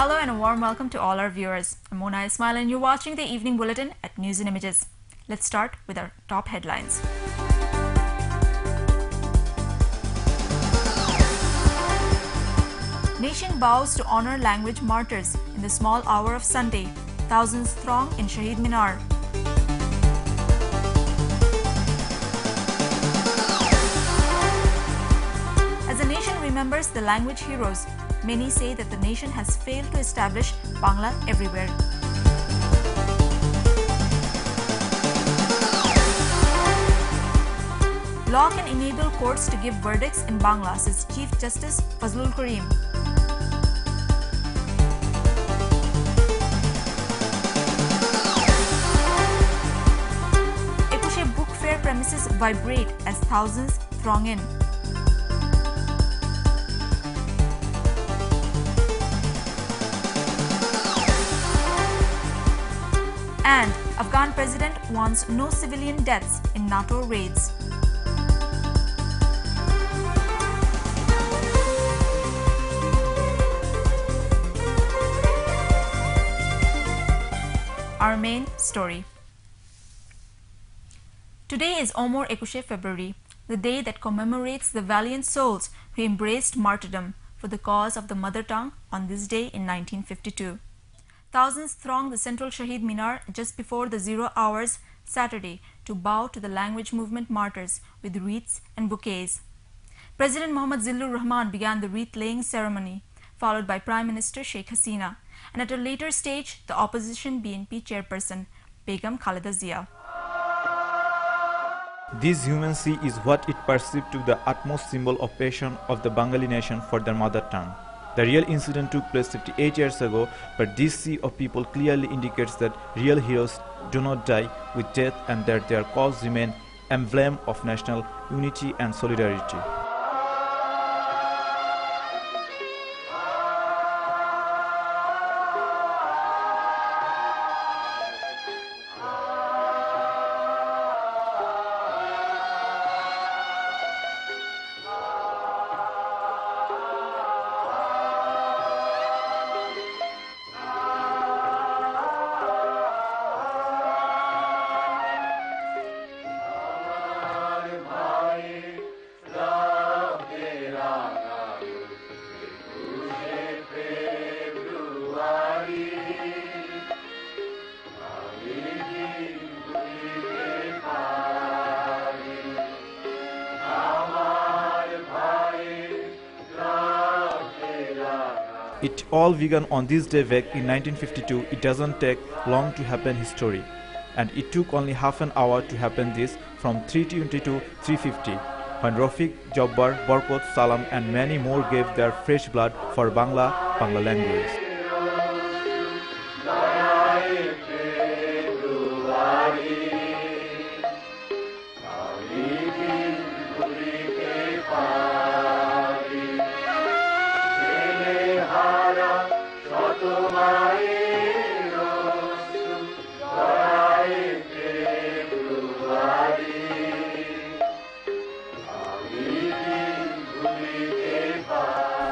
Hello and a warm welcome to all our viewers. I'm Mona Ismail and you're watching the Evening Bulletin at News and Images. Let's start with our top headlines. Nation bows to honor language martyrs in the small hour of Sunday. Thousands throng in Shahid Minar. As the nation remembers the language heroes, many say that the nation has failed to establish Bangla everywhere. Law can enable courts to give verdicts in Bangla, says Chief Justice Fazlul Karim. Ekushe Book Fair premises vibrate as thousands throng in. And Afghan president wants no civilian deaths in NATO raids. Our main story. Today is Omor Ekushe February, the day that commemorates the valiant souls who embraced martyrdom for the cause of the mother tongue on this day in 1952. Thousands thronged the central Shahid Minar just before the 0 hours Saturday to bow to the language movement martyrs with wreaths and bouquets. President Mohammad Zillur Rahman began the wreath-laying ceremony, followed by Prime Minister Sheikh Hasina, and at a later stage, the opposition BNP chairperson, Begum Khaleda Zia. This humancy is what it perceived to be the utmost symbol of passion of the Bengali nation for their mother tongue. The real incident took place 58 years ago, but this sea of people clearly indicates that real heroes do not die with death and that their cause remains emblem of national unity and solidarity. It all began on this day back in 1952. It doesn't take long to happen history, and it took only half an hour to happen this from 320 to 350, when Rafiq, Jabbar, Barkot, Salam and many more gave their fresh blood for Bangla language.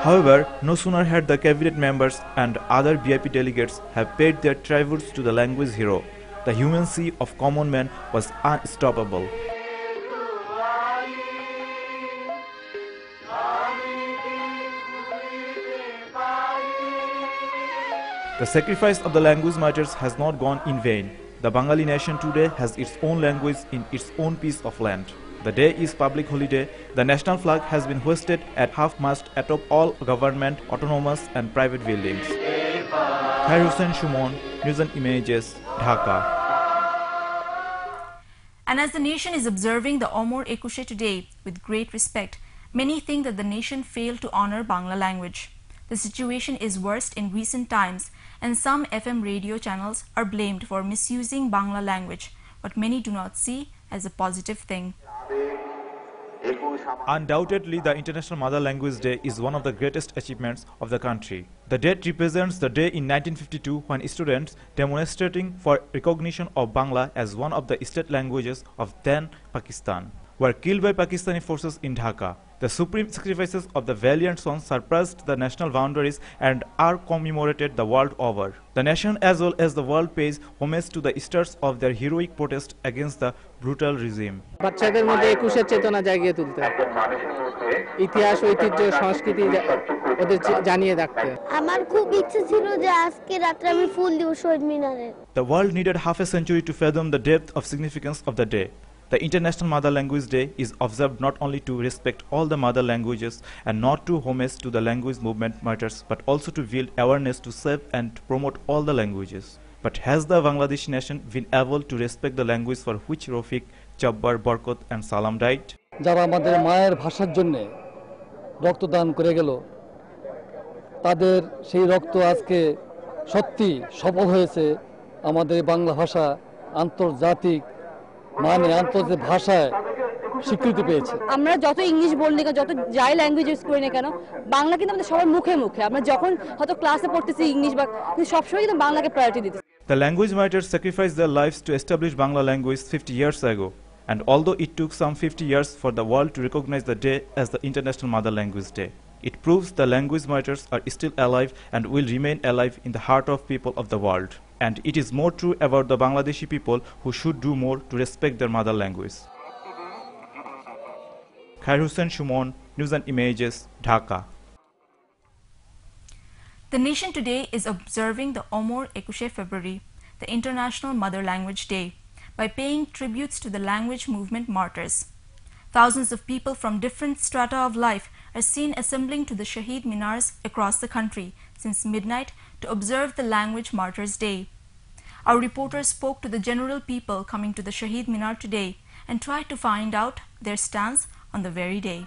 However, no sooner had the cabinet members and other VIP delegates have paid their tributes to the language hero, the humancy of common man was unstoppable. The sacrifice of the language martyrs has not gone in vain. The Bengali nation today has its own language in its own piece of land. The day is public holiday. The national flag has been hoisted at half-mast atop all government, autonomous and private buildings. Khair Hussain Shumon, News and Images, Dhaka. And as the nation is observing the Omor Ekushe today with great respect, many think that the nation failed to honor Bangla language. The situation is worst in recent times, and some FM radio channels are blamed for misusing Bangla language, what many do not see as a positive thing. Undoubtedly, the International Mother Language Day is one of the greatest achievements of the country. The date represents the day in 1952 when students demonstrating for recognition of Bangla as one of the state languages of then Pakistan were killed by Pakistani forces in Dhaka. The supreme sacrifices of the valiant sons surpassed the national boundaries and are commemorated the world over. The nation as well as the world pays homage to the stars of their heroic protest against the brutal regime. বাচ্চাদের মধ্যে 21-এর চেতনা জাগিয়ে তুলতে, ইতিহাস ঐতিহ্য সংস্কৃতি ওদের জানিয়ে রাখতে। আমার খুব ইচ্ছে ছিল যে আজকে রাতে আমি ফুল দিব শহীদ মিনারে। The world needed half a century to fathom the depth of significance of the day. The International Mother Language Day is observed not only to respect all the mother languages and not to homage to the language movement matters, but also to build awareness to save and promote all the languages. But has the Bangladeshi nation been able to respect the language for which Rafiq, Jabbar, Barkot and Salam died? যারা আমাদের মায়ের ভাষার জন্য রক্তদান করে গেল, তাদের সেই রক্ত আজকে সত্যি সফল হয়েছে। আমাদের বাংলা ভাষা আন্তর্জাতিক মানে আন্তর্জাতিক ভাষায় স্বীকৃতি পেয়েছে। আমরা যত ইংলিশ বলি না, যত যাই ল্যাঙ্গুয়েজ ইউজ করি না কেন, বাংলা কিন্তু আমাদের সবার মুখে মুখে। আমরা যখন হয়তো ক্লাসে পড়তেছি ইংলিশ বা সবসময় কিন্তু বাংলাকে প্রায়োরিটি দিতেছি। The language martyrs sacrificed their lives to establish Bangla language 50 years ago. And although it took some 50 years for the world to recognize the day as the International Mother Language Day, it proves the language martyrs are still alive and will remain alive in the heart of people of the world. And it is more true about the Bangladeshi people who should do more to respect their mother language. Khair Hussain Shumon, News and Images, Dhaka. The nation today is observing the Omor 21 February, the International Mother Language Day, by paying tributes to the language movement martyrs. Thousands of people from different strata of life are seen assembling to the Shaheed Minars across the country since midnight to observe the Language Martyrs Day. Our reporters spoke to the general people coming to the Shaheed Minar today and tried to find out their stance on the very day.